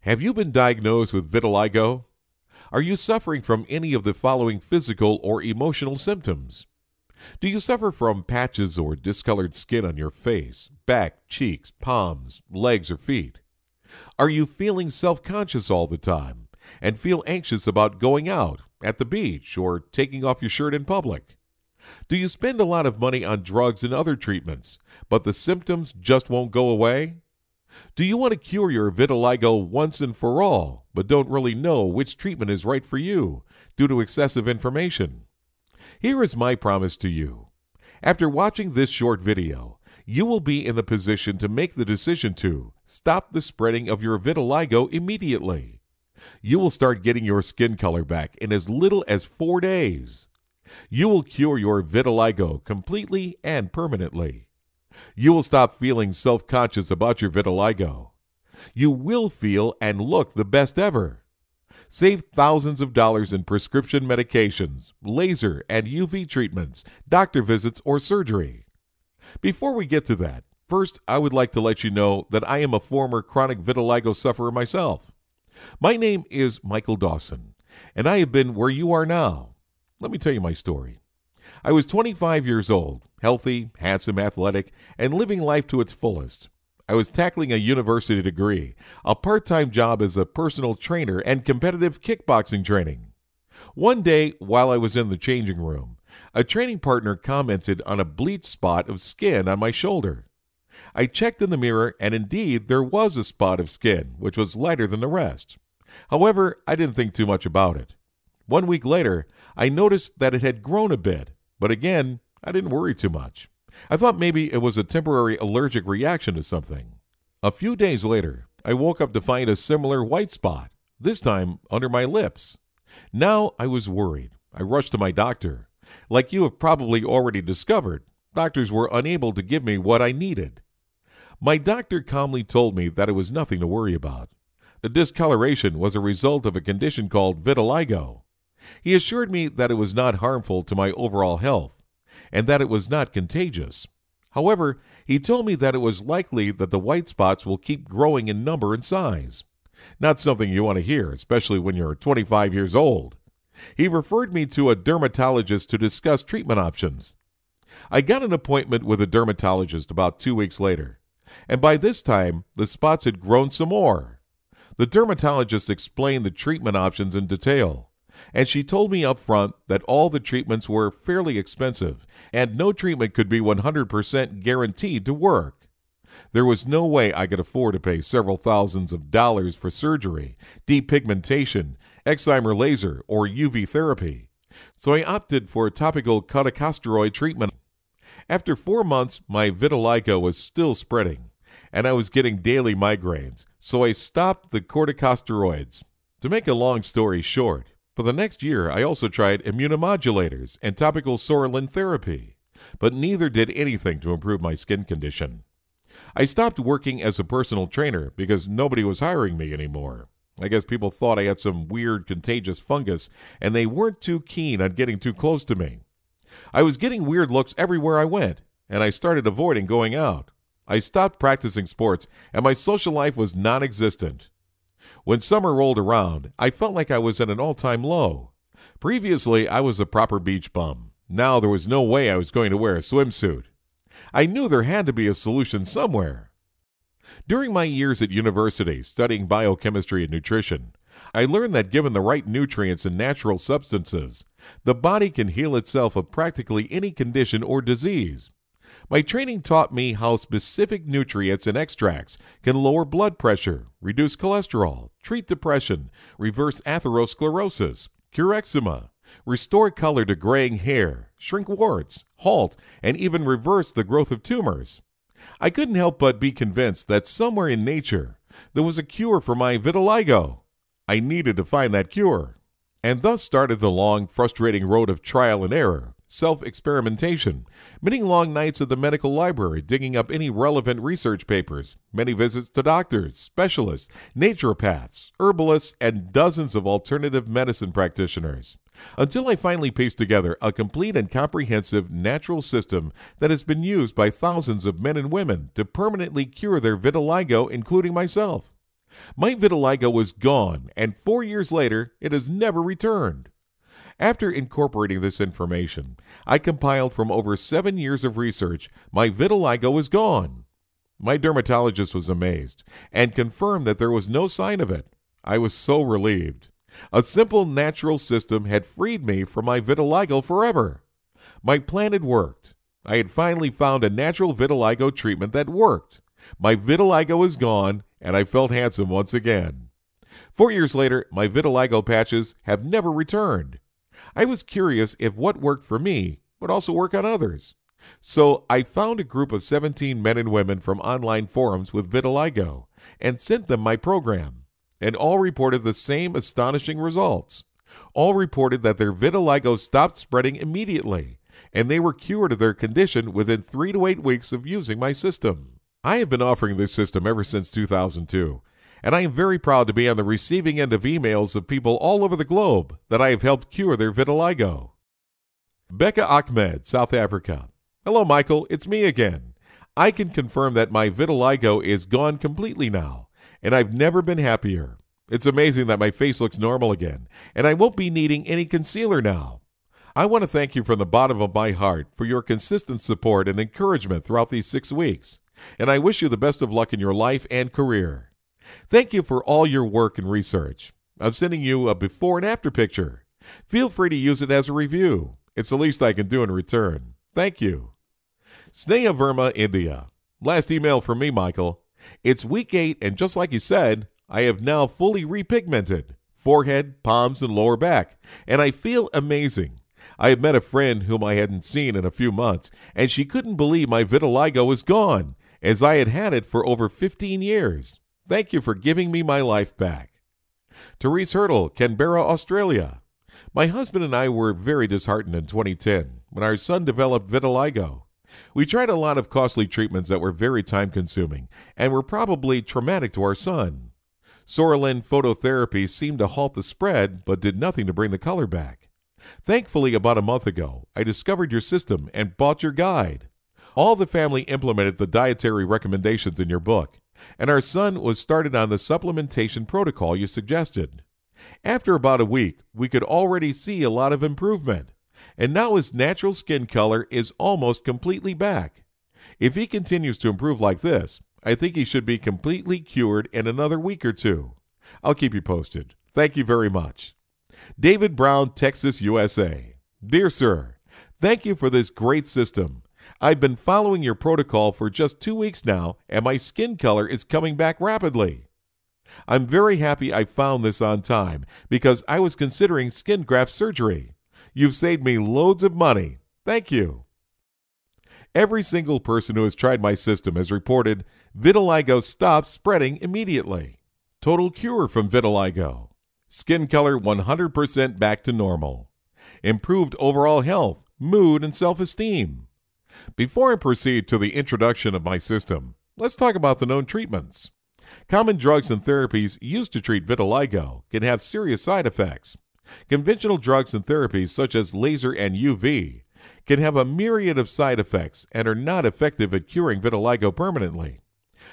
Have you been diagnosed with vitiligo? Are you suffering from any of the following physical or emotional symptoms? Do you suffer from patches or discolored skin on your face, back, cheeks, palms, legs, or feet? Are you feeling self-conscious all the time and feel anxious about going out, at the beach, or taking off your shirt in public? Do you spend a lot of money on drugs and other treatments, but the symptoms just won't go away? Do you want to cure your vitiligo once and for all, but don't really know which treatment is right for you due to excessive information? Here is my promise to you. After watching this short video, you will be in the position to make the decision to stop the spreading of your vitiligo immediately. You will start getting your skin color back in as little as 4 days. You will cure your vitiligo completely and permanently. You will stop feeling self-conscious about your vitiligo. You will feel and look the best ever. Save thousands of dollars in prescription medications, laser and UV treatments, doctor visits, or surgery. Before we get to that, first I would like to let you know that I am a former chronic vitiligo sufferer myself. My name is Michael Dawson, and I have been where you are now. Let me tell you my story. I was 25 years old, healthy, handsome, athletic, and living life to its fullest. I was tackling a university degree, a part-time job as a personal trainer, and competitive kickboxing training. One day, while I was in the changing room, a training partner commented on a bleached spot of skin on my shoulder. I checked in the mirror, and indeed there was a spot of skin, which was lighter than the rest. However, I didn't think too much about it. 1 week later, I noticed that it had grown a bit, but again, I didn't worry too much. I thought maybe it was a temporary allergic reaction to something. A few days later, I woke up to find a similar white spot, this time under my lips. Now I was worried. I rushed to my doctor. Like you have probably already discovered, doctors were unable to give me what I needed. My doctor calmly told me that it was nothing to worry about. The discoloration was a result of a condition called vitiligo. He assured me that it was not harmful to my overall health, and that it was not contagious. However, he told me that it was likely that the white spots will keep growing in number and size. Not something you want to hear, especially when you're 25 years old. He referred me to a dermatologist to discuss treatment options. I got an appointment with a dermatologist about 2 weeks later, and by this time, the spots had grown some more. The dermatologist explained the treatment options in detail, and she told me up front that all the treatments were fairly expensive and no treatment could be 100% guaranteed to work. There was no way I could afford to pay several thousands of dollars for surgery, depigmentation, excimer laser, or UV therapy, so I opted for a topical corticosteroid treatment. After 4 months, my vitiligo was still spreading, and I was getting daily migraines, so I stopped the corticosteroids. To make a long story short, for the next year, I also tried immunomodulators and topical psoralen therapy, but neither did anything to improve my skin condition. I stopped working as a personal trainer because nobody was hiring me anymore. I guess people thought I had some weird contagious fungus, and they weren't too keen on getting too close to me. I was getting weird looks everywhere I went, and I started avoiding going out. I stopped practicing sports, and my social life was non-existent. When summer rolled around, I felt like I was at an all-time low. Previously, I was a proper beach bum. Now there was no way I was going to wear a swimsuit. I knew there had to be a solution somewhere. During my years at university studying biochemistry and nutrition, I learned that given the right nutrients and natural substances, the body can heal itself of practically any condition or disease. My training taught me how specific nutrients and extracts can lower blood pressure, reduce cholesterol, treat depression, reverse atherosclerosis, cure eczema, restore color to graying hair, shrink warts, halt, and even reverse the growth of tumors. I couldn't help but be convinced that somewhere in nature there was a cure for my vitiligo. I needed to find that cure. And thus started the long, frustrating road of trial and error, self-experimentation, many long nights at the medical library digging up any relevant research papers, many visits to doctors, specialists, naturopaths, herbalists, and dozens of alternative medicine practitioners, until I finally pieced together a complete and comprehensive natural system that has been used by thousands of men and women to permanently cure their vitiligo, including myself. My vitiligo was gone, and 4 years later, it has never returned. After incorporating this information, I compiled from over 7 years of research. My vitiligo is gone. My dermatologist was amazed and confirmed that there was no sign of it. I was so relieved. A simple natural system had freed me from my vitiligo forever. My plan had worked. I had finally found a natural vitiligo treatment that worked. My vitiligo is gone, and I felt handsome once again. 4 years later, my vitiligo patches have never returned. I was curious if what worked for me would also work on others. So I found a group of 17 men and women from online forums with vitiligo and sent them my program. And all reported the same astonishing results. All reported that their vitiligo stopped spreading immediately, and they were cured of their condition within 3 to 8 weeks of using my system. I have been offering this system ever since 2002, and I am very proud to be on the receiving end of emails of people all over the globe that I have helped cure their vitiligo. Becca Ahmed, South Africa. Hello, Michael. It's me again. I can confirm that my vitiligo is gone completely now, and I've never been happier. It's amazing that my face looks normal again, and I won't be needing any concealer now. I want to thank you from the bottom of my heart for your consistent support and encouragement throughout these 6 weeks, and I wish you the best of luck in your life and career. Thank you for all your work and research. I'm sending you a before and after picture. Feel free to use it as a review. It's the least I can do in return. Thank you. Sneha Verma, India. Last email from me, Michael. It's week 8, and just like you said, I have now fully repigmented forehead, palms, and lower back, and I feel amazing. I have met a friend whom I hadn't seen in a few months, and she couldn't believe my vitiligo was gone, as I had had it for over 15 years. Thank you for giving me my life back. Therese Hurdle, Canberra, Australia. My husband and I were very disheartened in 2010 when our son developed vitiligo. We tried a lot of costly treatments that were very time-consuming and were probably traumatic to our son. Sorolin phototherapy seemed to halt the spread but did nothing to bring the color back. Thankfully, about a month ago, I discovered your system and bought your guide. All the family implemented the dietary recommendations in your book, and our son was started on the supplementation protocol you suggested. After about a week, we could already see a lot of improvement, and now his natural skin color is almost completely back. If he continues to improve like this, I think he should be completely cured in another week or 2. I'll keep you posted. Thank you very much. David Brown, Texas, USA. Dear Sir, thank you for this great system. I've been following your protocol for just 2 weeks now, and my skin color is coming back rapidly. I'm very happy I found this on time because I was considering skin graft surgery. You've saved me loads of money. Thank you. Every single person who has tried my system has reported vitiligo stops spreading immediately. Total cure from vitiligo. Skin color 100% back to normal. Improved overall health, mood, and self-esteem. Before I proceed to the introduction of my system, let's talk about the known treatments. Common drugs and therapies used to treat vitiligo can have serious side effects. Conventional drugs and therapies such as laser and UV can have a myriad of side effects and are not effective at curing vitiligo permanently.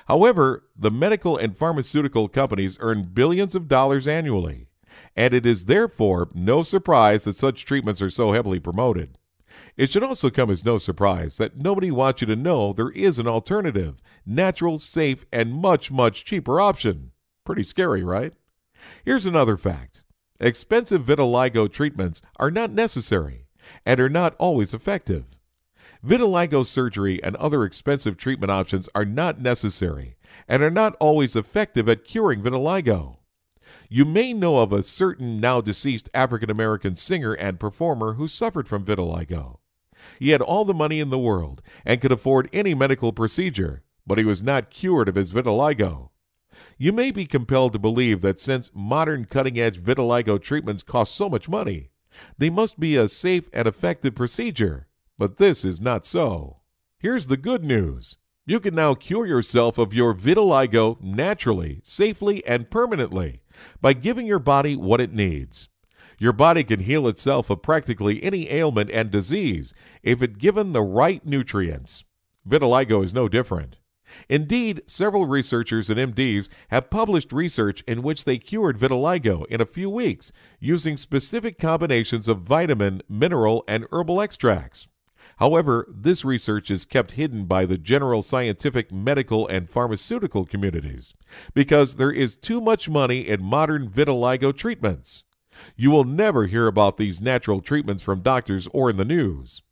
However, the medical and pharmaceutical companies earn billions of dollars annually, and it is therefore no surprise that such treatments are so heavily promoted. It should also come as no surprise that nobody wants you to know there is an alternative, natural, safe, and much, much cheaper option. Pretty scary, right? Here's another fact. Expensive vitiligo treatments are not necessary and are not always effective. Vitiligo surgery and other expensive treatment options are not necessary and are not always effective at curing vitiligo. You may know of a certain now deceased African American singer and performer who suffered from vitiligo. He had all the money in the world and could afford any medical procedure, but he was not cured of his vitiligo. You may be compelled to believe that since modern cutting-edge vitiligo treatments cost so much money, they must be a safe and effective procedure, but this is not so. Here's the good news. You can now cure yourself of your vitiligo naturally, safely, and permanently by giving your body what it needs. Your body can heal itself of practically any ailment and disease if it's given the right nutrients. Vitiligo is no different. Indeed, several researchers and MDs have published research in which they cured vitiligo in a few weeks using specific combinations of vitamin, mineral, and herbal extracts. However, this research is kept hidden by the general scientific, medical, and pharmaceutical communities because there is too much money in modern vitiligo treatments. You will never hear about these natural treatments from doctors or in the news.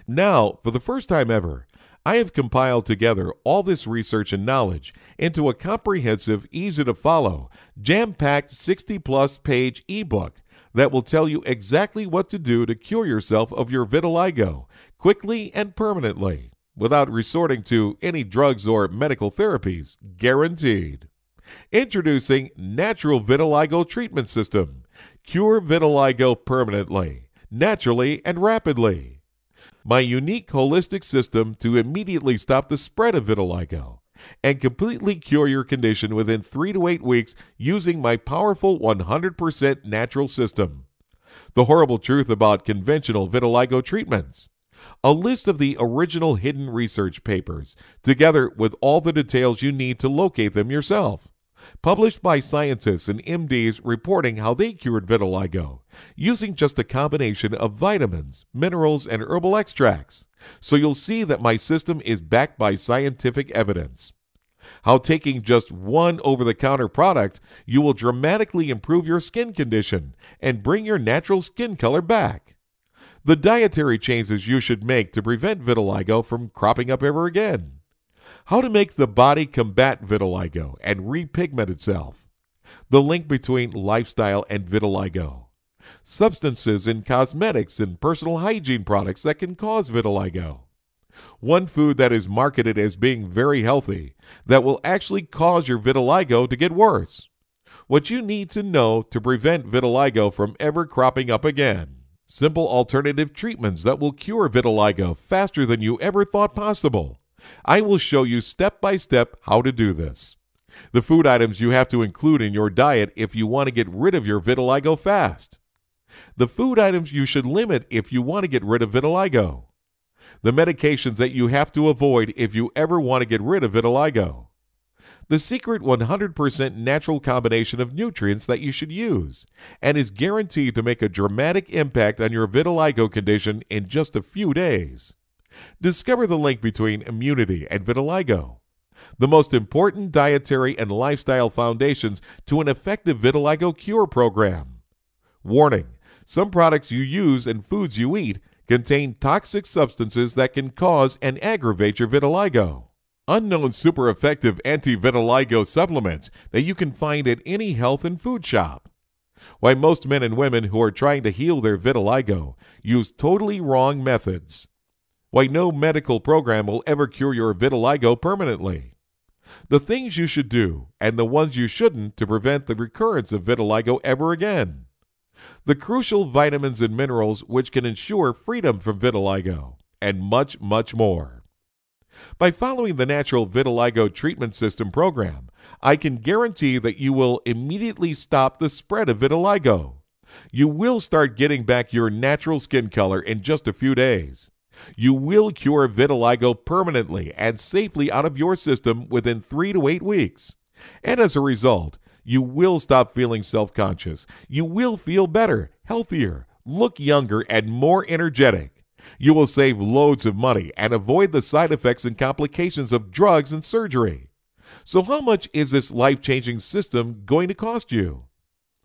Now, for the first time ever, I have compiled together all this research and knowledge into a comprehensive, easy-to-follow, jam-packed 60-plus page ebook that will tell you exactly what to do to cure yourself of your vitiligo quickly and permanently without resorting to any drugs or medical therapies, guaranteed. Introducing Natural Vitiligo Treatment System. Cure vitiligo permanently, naturally, and rapidly. My unique holistic system to immediately stop the spread of vitiligo and completely cure your condition within 3 to 8 weeks using my powerful 100% natural system. The horrible truth about conventional vitiligo treatments. A list of the original hidden research papers, together with all the details you need to locate them yourself. Published by scientists and MDs reporting how they cured vitiligo using just a combination of vitamins, minerals, and herbal extracts. So you'll see that my system is backed by scientific evidence. How taking just one over-the-counter product, you will dramatically improve your skin condition and bring your natural skin color back. The dietary changes you should make to prevent vitiligo from cropping up ever again. How to make the body combat vitiligo and repigment itself. The link between lifestyle and vitiligo. Substances in cosmetics and personal hygiene products that can cause vitiligo. One food that is marketed as being very healthy that will actually cause your vitiligo to get worse. What you need to know to prevent vitiligo from ever cropping up again. Simple alternative treatments that will cure vitiligo faster than you ever thought possible. I will show you step by step how to do this. The food items you have to include in your diet if you want to get rid of your vitiligo fast. The food items you should limit if you want to get rid of vitiligo. The medications that you have to avoid if you ever want to get rid of vitiligo. The secret 100% natural combination of nutrients that you should use and is guaranteed to make a dramatic impact on your vitiligo condition in just a few days. Discover the link between immunity and vitiligo. The most important dietary and lifestyle foundations to an effective vitiligo cure program. Warning: some products you use and foods you eat contain toxic substances that can cause and aggravate your vitiligo. Unknown super effective anti-vitiligo supplements that you can find at any health and food shop. Why most men and women who are trying to heal their vitiligo use totally wrong methods. Why no medical program will ever cure your vitiligo permanently. The things you should do and the ones you shouldn't to prevent the recurrence of vitiligo ever again. The crucial vitamins and minerals which can ensure freedom from vitiligo, and much, much more. By following the Natural Vitiligo Treatment System program, I can guarantee that you will immediately stop the spread of vitiligo. You will start getting back your natural skin color in just a few days. You will cure vitiligo permanently and safely out of your system within 3 to 8 weeks. And as a result, you will stop feeling self-conscious. You will feel better, healthier, look younger, and more energetic. You will save loads of money and avoid the side effects and complications of drugs and surgery. So how much is this life-changing system going to cost you?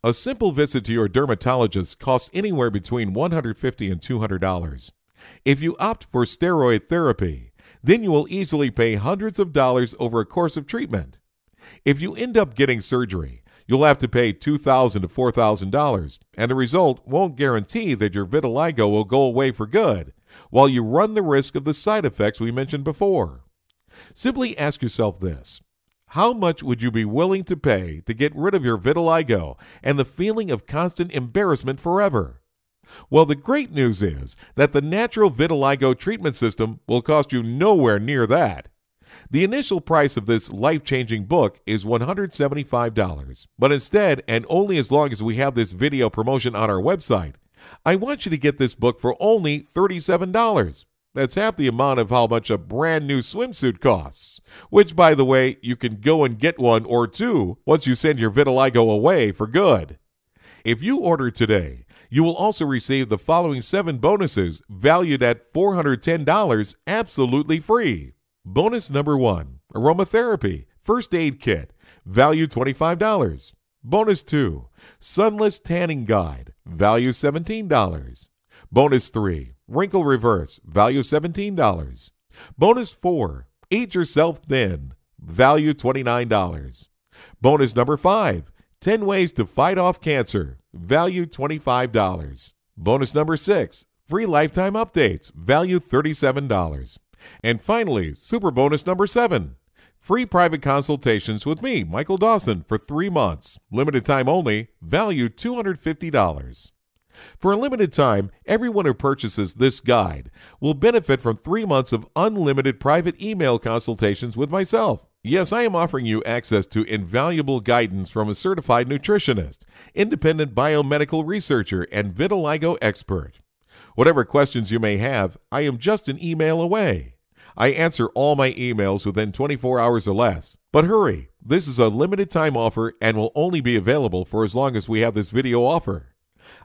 A simple visit to your dermatologist costs anywhere between $150 and $200. If you opt for steroid therapy, then you will easily pay hundreds of dollars over a course of treatment. If you end up getting surgery, you'll have to pay $2,000 to $4,000, and the result won't guarantee that your vitiligo will go away for good, while you run the risk of the side effects we mentioned before. Simply ask yourself this: how much would you be willing to pay to get rid of your vitiligo and the feeling of constant embarrassment forever? Well, the great news is that the Natural Vitiligo Treatment System will cost you nowhere near that. The initial price of this life-changing book is $175, but instead, and only as long as we have this video promotion on our website, I want you to get this book for only $37. That's half the amount of how much a brand new swimsuit costs, which, by the way, you can go and get one or two once you send your vitiligo away for good. If you order today, you will also receive the following 7 bonuses valued at $410 absolutely free. Bonus number 1, aromatherapy first aid kit, value $25. Bonus 2, sunless tanning guide, value $17. Bonus 3, wrinkle reverse, value $17. Bonus 4, eat yourself thin, value $29. Bonus number 5, 10 ways to fight off cancer, value $25. Bonus number 6, free lifetime updates, value $37. And finally, super bonus number 7, free private consultations with me, Michael Dawson, for 3 months. Limited time only, value $250. For a limited time, everyone who purchases this guide will benefit from 3 months of unlimited private email consultations with myself. Yes, I am offering you access to invaluable guidance from a certified nutritionist, independent biomedical researcher, and vitiligo expert. Whatever questions you may have, I am just an email away. I answer all my emails within 24 hours or less. But hurry, this is a limited time offer and will only be available for as long as we have this video offer.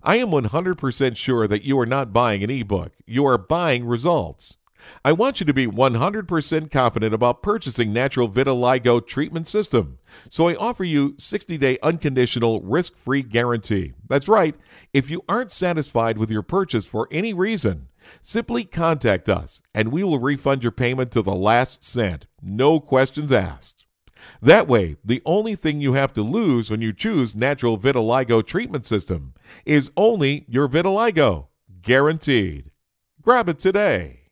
I am 100% sure that you are not buying an ebook. You are buying results. I want you to be 100% confident about purchasing Natural Vitiligo Treatment System. So I offer you 60-day unconditional risk-free guarantee. That's right. If you aren't satisfied with your purchase for any reason, simply contact us and we will refund your payment to the last cent. No questions asked. That way, the only thing you have to lose when you choose Natural Vitiligo Treatment System is only your vitiligo. Guaranteed. Grab it today.